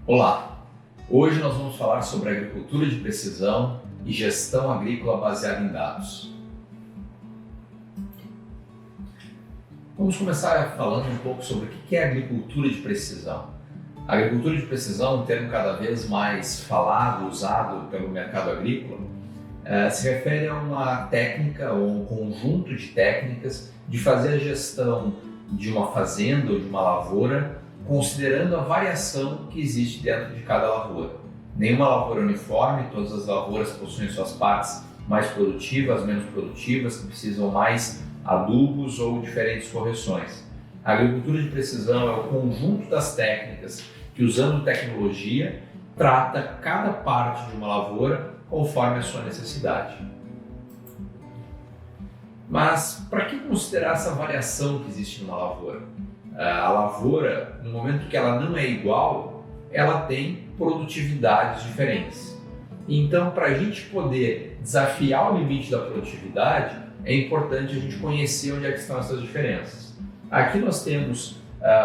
Olá! Hoje nós vamos falar sobre agricultura de precisão e gestão agrícola baseada em dados. Vamos começar falando um pouco sobre o que é agricultura de precisão. A agricultura de precisão, um termo cada vez mais falado, usado pelo mercado agrícola, se refere a uma técnica ou um conjunto de técnicas de fazer a gestão de uma fazenda ou de uma lavoura, considerando a variação que existe dentro de cada lavoura. Nenhuma lavoura é uniforme, todas as lavouras possuem suas partes mais produtivas, menos produtivas, que precisam mais adubos ou diferentes correções. A agricultura de precisão é o conjunto das técnicas que, usando tecnologia, trata cada parte de uma lavoura conforme a sua necessidade. Mas para que considerar essa variação que existe numa lavoura? A lavoura, no momento que ela não é igual, ela tem produtividades diferentes. Então, para a gente poder desafiar o limite da produtividade, é importante a gente conhecer onde é que estão essas diferenças. Aqui nós temos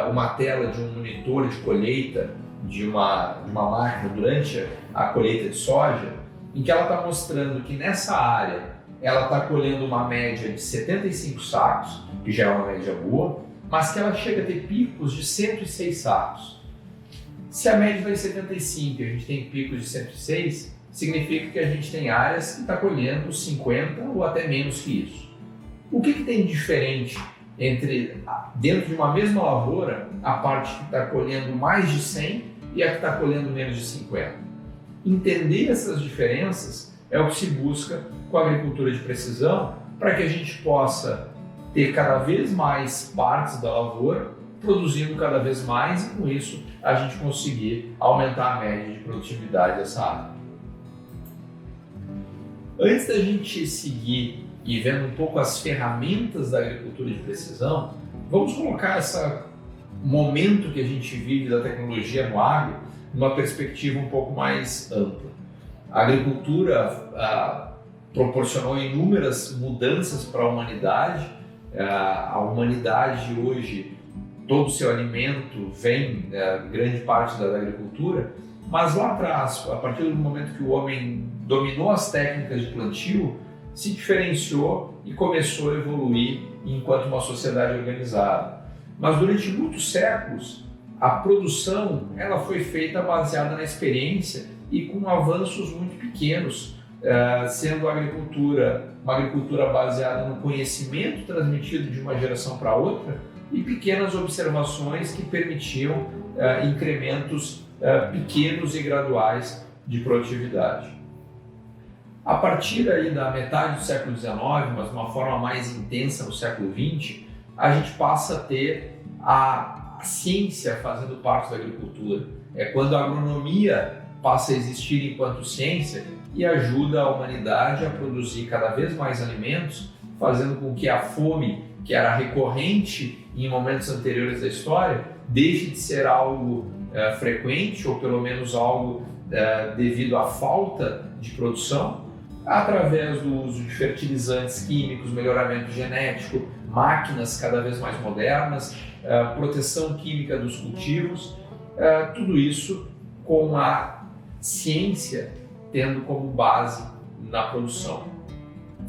uma tela de um monitor de colheita de uma máquina durante a colheita de soja, em que ela está mostrando que nessa área ela está colhendo uma média de 75 sacos, que já é uma média boa, mas que ela chega a ter picos de 106 sacos. Se a média está em 75 e a gente tem picos de 106, significa que a gente tem áreas que está colhendo 50 ou até menos que isso. O que tem de diferente entre, dentro de uma mesma lavoura, a parte que está colhendo mais de 100 e a que está colhendo menos de 50? Entender essas diferenças é o que se busca com a agricultura de precisão, para que a gente possa ter cada vez mais partes da lavoura, produzindo cada vez mais, e com isso a gente conseguir aumentar a média de produtividade dessa área. Antes da gente seguir e vendo um pouco as ferramentas da agricultura de precisão, vamos colocar esse momento que a gente vive da tecnologia no agro numa perspectiva um pouco mais ampla. A agricultura proporcionou inúmeras mudanças para a humanidade. A humanidade hoje, todo o seu alimento vem, grande parte da agricultura, mas lá atrás, a partir do momento que o homem dominou as técnicas de plantio, se diferenciou e começou a evoluir enquanto uma sociedade organizada. Mas durante muitos séculos, a produção ela foi feita baseada na experiência e com avanços muito pequenos, sendo a agricultura uma agricultura baseada no conhecimento transmitido de uma geração para outra e pequenas observações que permitiam incrementos pequenos e graduais de produtividade. A partir aí da metade do século XIX, mas de uma forma mais intensa no século XX, a gente passa a ter a ciência fazendo parte da agricultura. É quando a agronomia passa a existir enquanto ciência e ajuda a humanidade a produzir cada vez mais alimentos, fazendo com que a fome, que era recorrente em momentos anteriores da história, deixe de ser algo frequente, ou pelo menos algo devido à falta de produção, através do uso de fertilizantes químicos, melhoramento genético, máquinas cada vez mais modernas, proteção química dos cultivos, tudo isso com a ciência tendo como base na produção.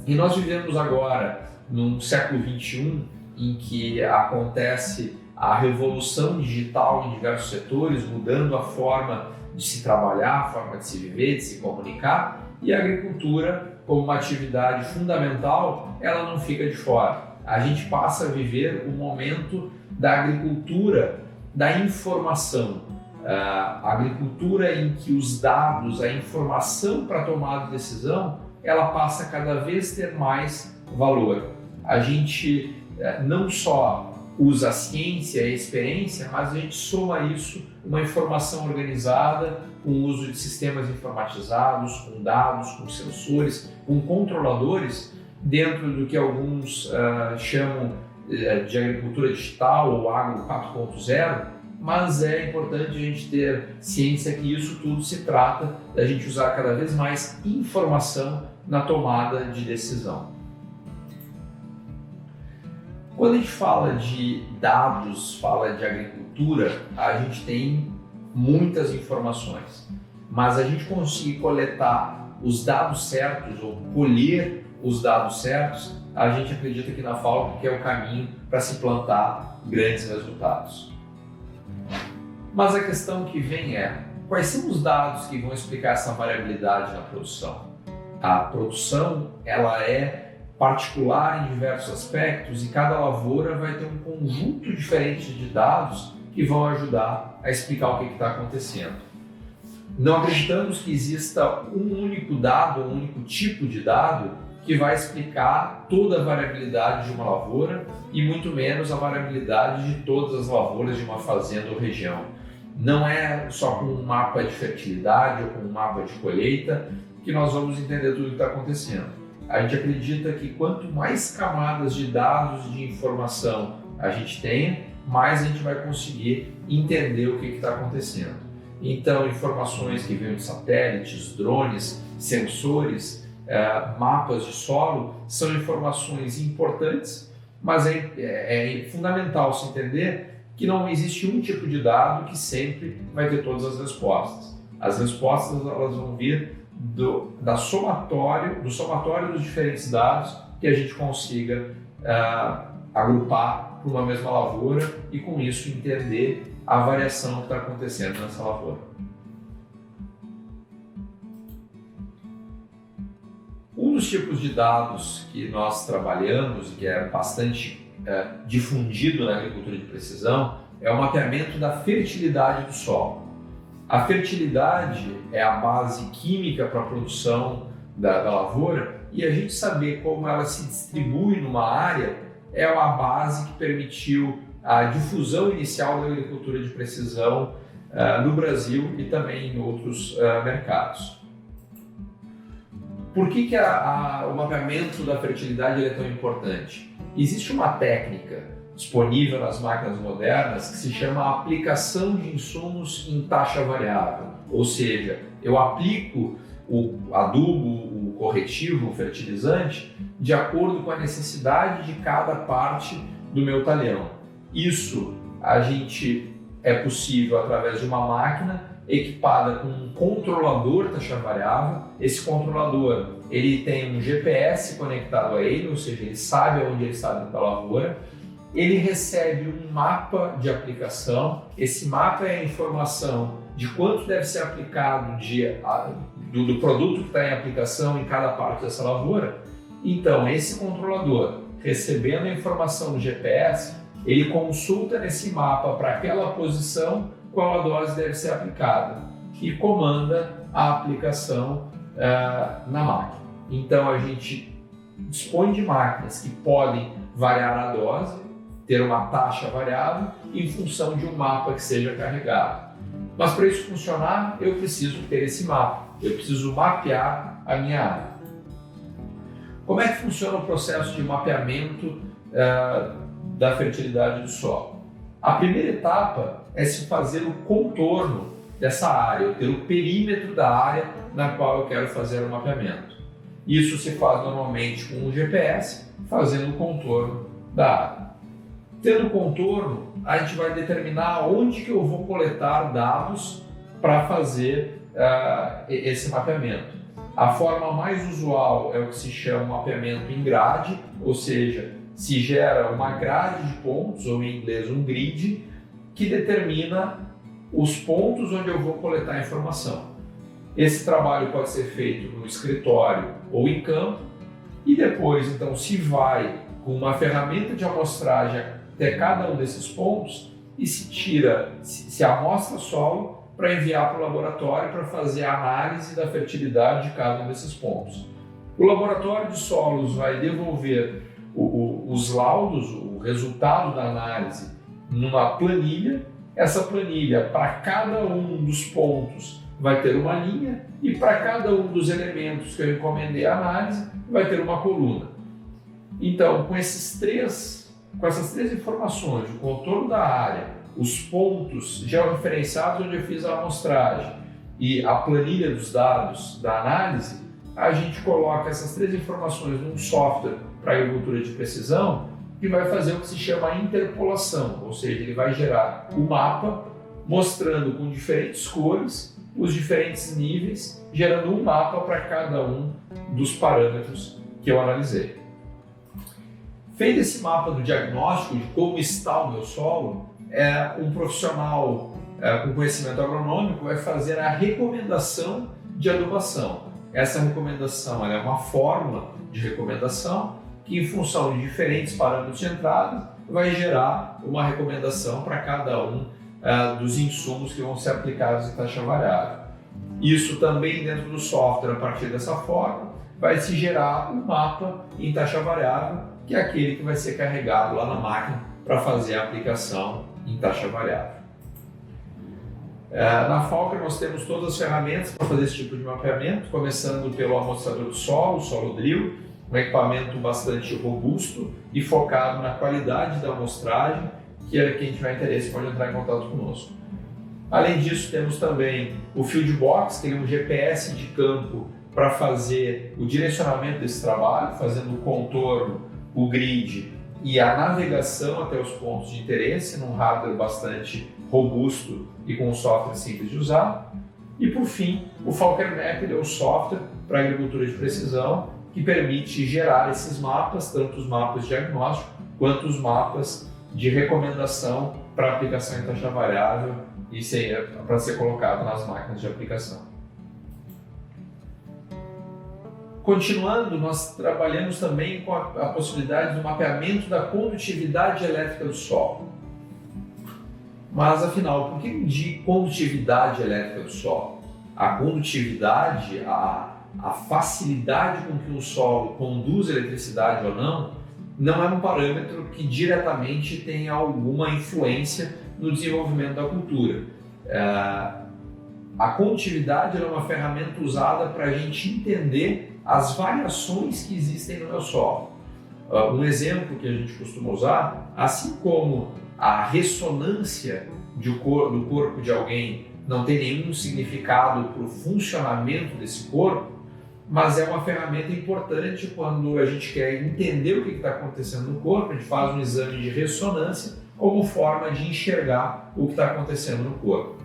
E nós vivemos agora num século XXI em que acontece a revolução digital em diversos setores, mudando a forma de se trabalhar, a forma de se viver, de se comunicar, e a agricultura, como uma atividade fundamental, ela não fica de fora. A gente passa a viver o momento da agricultura da informação, a agricultura em que os dados, a informação para tomar a decisão, ela passa a cada vez ter mais valor. A gente não só usa a ciência e a experiência, mas a gente soma isso uma informação organizada, com o uso de sistemas informatizados, com dados, com sensores, com controladores, dentro do que alguns chamam de agricultura digital ou agro 4.0, mas é importante a gente ter ciência que isso tudo se trata da gente usar cada vez mais informação na tomada de decisão. Quando a gente fala de dados, fala de agricultura, a gente tem muitas informações, mas a gente conseguir coletar os dados certos ou colher os dados certos, a gente acredita que na Falcon que é o caminho para se plantar grandes resultados. Mas a questão que vem é, quais são os dados que vão explicar essa variabilidade na produção? A produção ela é particular em diversos aspectos e cada lavoura vai ter um conjunto diferente de dados que vão ajudar a explicar o que está acontecendo. Não acreditamos que exista um único dado, um único tipo de dado que vai explicar toda a variabilidade de uma lavoura e muito menos a variabilidade de todas as lavouras de uma fazenda ou região. Não é só com um mapa de fertilidade ou com um mapa de colheita que nós vamos entender tudo o que está acontecendo. A gente acredita que quanto mais camadas de dados e de informação a gente tenha, mais a gente vai conseguir entender o que está acontecendo. Então, informações que vêm de satélites, drones, sensores, mapas de solo, são informações importantes, mas é fundamental se entender que não existe um tipo de dado que sempre vai ter todas as respostas. As respostas elas vão vir do somatório dos diferentes dados que a gente consiga agrupar para uma mesma lavoura e com isso entender a variação que está acontecendo nessa lavoura. Um dos tipos de dados que nós trabalhamos e que é bastante difundido na agricultura de precisão é o mapeamento da fertilidade do solo. A fertilidade é a base química para a produção da lavoura e a gente saber como ela se distribui numa área é a base que permitiu a difusão inicial da agricultura de precisão no Brasil e também em outros mercados. Por que o mapeamento da fertilidade é tão importante? Existe uma técnica disponível nas máquinas modernas que se chama aplicação de insumos em taxa variável, ou seja, eu aplico o adubo, o corretivo, o fertilizante, de acordo com a necessidade de cada parte do meu talhão. Isso é possível através de uma máquina equipada com um controlador taxa variável. Esse controlador ele tem um GPS conectado a ele, ou seja, ele sabe onde ele está dentro da lavoura. Ele recebe um mapa de aplicação. Esse mapa é a informação de quanto deve ser aplicado do produto que está em aplicação em cada parte dessa lavoura. Então, esse controlador, recebendo a informação do GPS, ele consulta nesse mapa para aquela posição qual a dose deve ser aplicada e comanda a aplicação na máquina. Então, a gente dispõe de máquinas que podem variar a dose, ter uma taxa variável em função de um mapa que seja carregado. Mas para isso funcionar, eu preciso ter esse mapa, eu preciso mapear a minha área. Como é que funciona o processo de mapeamento da fertilidade do solo? A primeira etapa é se fazer o contorno dessa área, eu ter o perímetro da área na qual eu quero fazer o mapeamento. Isso se faz normalmente com o GPS, fazendo o contorno da área. Tendo o contorno, a gente vai determinar onde que eu vou coletar dados para fazer esse mapeamento. A forma mais usual é o que se chama mapeamento em grade, ou seja, se gera uma grade de pontos, ou em inglês um grid, que determina os pontos onde eu vou coletar a informação. Esse trabalho pode ser feito no escritório ou em campo, e depois, então, se vai com uma ferramenta de amostragem até cada um desses pontos e se amostra solo para enviar para o laboratório para fazer a análise da fertilidade de cada um desses pontos. O laboratório de solos vai devolver os laudos, o resultado da análise, numa planilha. Essa planilha, para cada um dos pontos, vai ter uma linha e para cada um dos elementos que eu encomendei a análise, vai ter uma coluna. Então, com essas três informações, o contorno da área, os pontos georreferenciados onde eu fiz a amostragem e a planilha dos dados da análise, a gente coloca essas três informações num software para agricultura de precisão que vai fazer o que se chama interpolação, ou seja, ele vai gerar o mapa mostrando com diferentes cores os diferentes níveis, gerando um mapa para cada um dos parâmetros que eu analisei. Feito esse mapa do diagnóstico de como está o meu solo, um profissional com conhecimento agronômico vai fazer a recomendação de adubação. Essa recomendação é uma fórmula de recomendação que, em função de diferentes parâmetros de entrada, vai gerar uma recomendação para cada um dos insumos que vão ser aplicados em taxa variável. Isso também dentro do software, a partir dessa fórmula, vai se gerar um mapa em taxa variável, que é aquele que vai ser carregado lá na máquina para fazer a aplicação em taxa variável. Na Falker nós temos todas as ferramentas para fazer esse tipo de mapeamento, começando pelo amostrador de solo, o Solo Drill, um equipamento bastante robusto e focado na qualidade da amostragem, que quem tiver interesse pode entrar em contato conosco. Além disso, temos também o Fieldbox, que é um GPS de campo para fazer o direcionamento desse trabalho, fazendo o contorno, o grid e a navegação até os pontos de interesse, num hardware bastante robusto e com um software simples de usar. E por fim, o Falker Map é o software para agricultura de precisão que permite gerar esses mapas, tanto os mapas de diagnóstico quanto os mapas de recomendação para aplicação em taxa variável e para ser colocado nas máquinas de aplicação. Continuando, nós trabalhamos também com a possibilidade do mapeamento da condutividade elétrica do solo. Mas afinal, por que de condutividade elétrica do solo? A condutividade, a facilidade com que o solo conduz eletricidade ou não é um parâmetro que diretamente tem alguma influência no desenvolvimento da cultura. A condutividade é uma ferramenta usada para a gente entender as variações que existem no meu solo. Um exemplo que a gente costuma usar, assim como a ressonância do corpo de alguém não tem nenhum significado para o funcionamento desse corpo, mas é uma ferramenta importante quando a gente quer entender o que está acontecendo no corpo. A gente faz um exame de ressonância como forma de enxergar o que está acontecendo no corpo.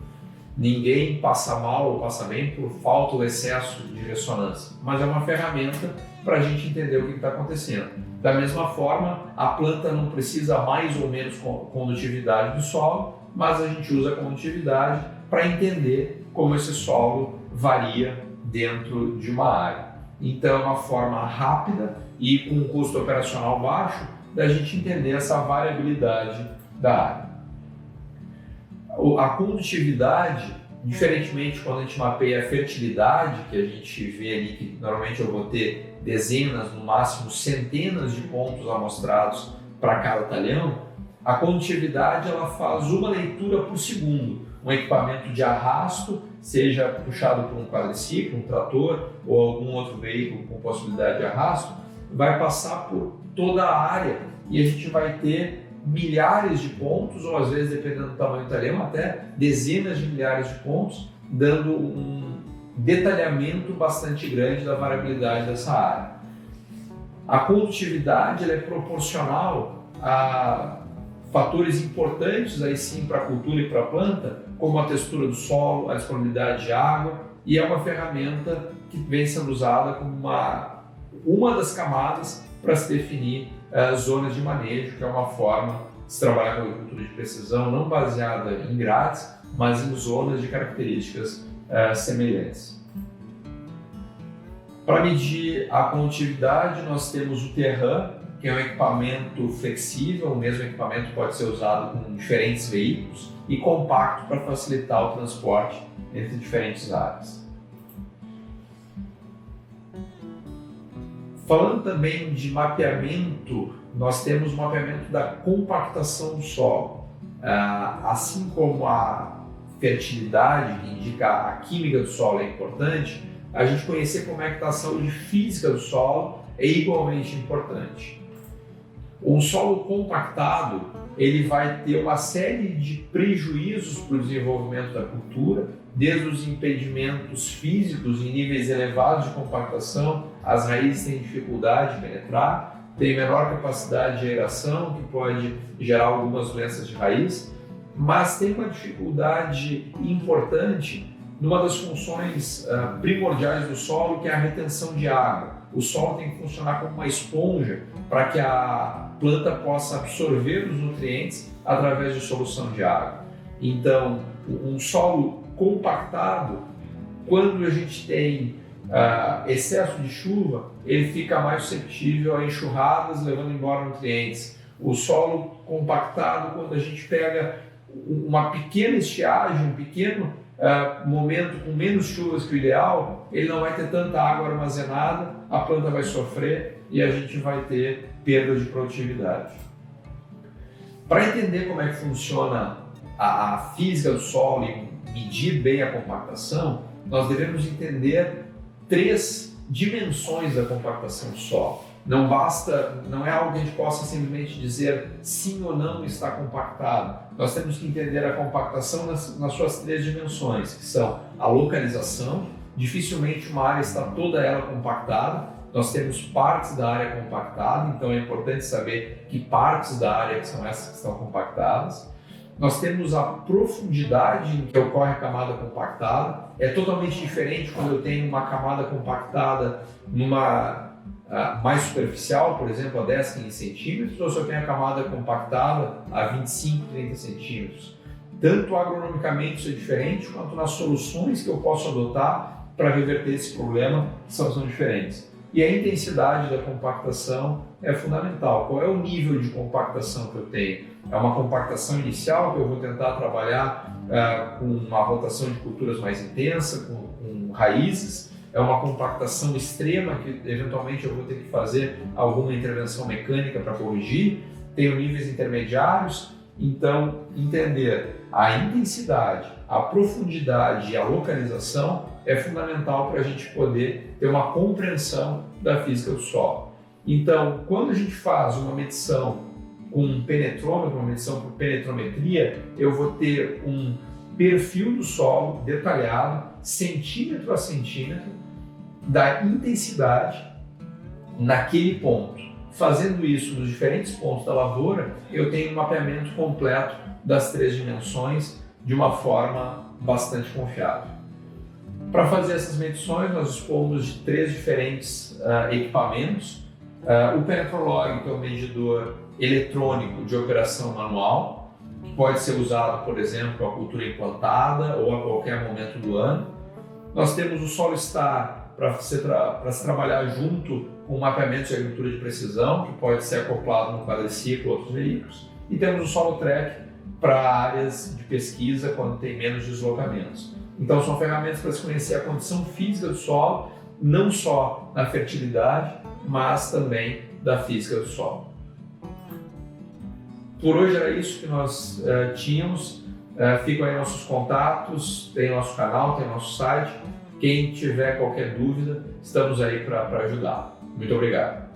Ninguém passa mal ou passa bem por falta ou excesso de ressonância, mas é uma ferramenta para a gente entender o que está acontecendo. Da mesma forma, a planta não precisa mais ou menos condutividade do solo, mas a gente usa a condutividade para entender como esse solo varia dentro de uma área. Então é uma forma rápida e com um custo operacional baixo da gente entender essa variabilidade da área. A condutividade, diferentemente quando a gente mapeia a fertilidade, que a gente vê ali que normalmente eu vou ter dezenas, no máximo centenas de pontos amostrados para cada talhão, a condutividade ela faz uma leitura por segundo. Um equipamento de arrasto, seja puxado por um quadriciclo, um trator ou algum outro veículo com possibilidade de arrasto, vai passar por toda a área e a gente vai ter milhares de pontos, ou às vezes, dependendo do tamanho do talhão, até dezenas de milhares de pontos, dando um detalhamento bastante grande da variabilidade dessa área. A condutividade ela é proporcional a fatores importantes aí sim para a cultura e para a planta, como a textura do solo, a disponibilidade de água, e é uma ferramenta que vem sendo usada como uma das camadas para se definir zonas de manejo, que é uma forma de se trabalhar com agricultura de precisão não baseada em grades, mas em zonas de características semelhantes. Para medir a condutividade, nós temos o Terran, que é um equipamento flexível, o mesmo equipamento pode ser usado com diferentes veículos e compacto para facilitar o transporte entre diferentes áreas. Falando também de mapeamento, nós temos o mapeamento da compactação do solo. Assim como a fertilidade, que indica a química do solo é importante, a gente conhecer como é que está a saúde física do solo é igualmente importante. Um solo compactado, ele vai ter uma série de prejuízos para o desenvolvimento da cultura, desde os impedimentos físicos em níveis elevados de compactação, as raízes têm dificuldade de penetrar, tem menor capacidade de aeração, que pode gerar algumas doenças de raiz, mas tem uma dificuldade importante numa das funções primordiais do solo, que é a retenção de água. O solo tem que funcionar como uma esponja para que a planta possa absorver os nutrientes através de solução de água. Então, um solo compactado, quando a gente tem excesso de chuva, ele fica mais suscetível a enxurradas levando embora nutrientes. O solo compactado, quando a gente pega uma pequena estiagem, um pequeno momento com menos chuvas que o ideal, ele não vai ter tanta água armazenada, a planta vai sofrer e a gente vai ter perda de produtividade. Para entender como é que funciona a física do solo e medir bem a compactação, nós devemos entender 3 dimensões da compactação do solo. Não é algo que a gente possa simplesmente dizer sim ou não está compactado. Nós temos que entender a compactação nas suas 3 dimensões, que são a localização. Dificilmente uma área está toda ela compactada. Nós temos partes da área compactada, então é importante saber que partes da área que são essas que estão compactadas. Nós temos a profundidade em que ocorre a camada compactada. É totalmente diferente quando eu tenho uma camada compactada mais superficial, por exemplo, a 10, 15 centímetros, ou se eu tenho a camada compactada a 25, 30 centímetros. Tanto agronomicamente isso é diferente, quanto nas soluções que eu posso adotar para reverter esse problema são diferentes. E a intensidade da compactação é fundamental. Qual é o nível de compactação que eu tenho? É uma compactação inicial que eu vou tentar trabalhar com uma rotação de culturas mais intensa, com raízes. É uma compactação extrema que eventualmente eu vou ter que fazer alguma intervenção mecânica para corrigir. Tenho níveis intermediários, então entender a intensidade, a profundidade e a localização é fundamental para a gente poder ter uma compreensão da física do solo. Então, quando a gente faz uma medição com um penetrômetro, uma medição por penetrometria, eu vou ter um perfil do solo detalhado, centímetro a centímetro, da intensidade naquele ponto. Fazendo isso nos diferentes pontos da lavoura, eu tenho um mapeamento completo das 3 dimensões de uma forma bastante confiável. Para fazer essas medições, nós dispomos de 3 diferentes equipamentos. O Penetrolog, que é um medidor eletrônico de operação manual, que pode ser usado, por exemplo, com a cultura implantada ou a qualquer momento do ano. Nós temos o SoloStar para se trabalhar junto com o mapeamento de agricultura de precisão, que pode ser acoplado no quadriciclo ou outros veículos. E temos o SoloTrack para áreas de pesquisa quando tem menos deslocamentos. Então são ferramentas para se conhecer a condição física do solo, não só na fertilidade, mas também da física do solo. Por hoje era isso que nós tínhamos. Ficam aí nossos contatos, tem nosso canal, tem nosso site. Quem tiver qualquer dúvida, estamos aí para ajudar. Muito obrigado.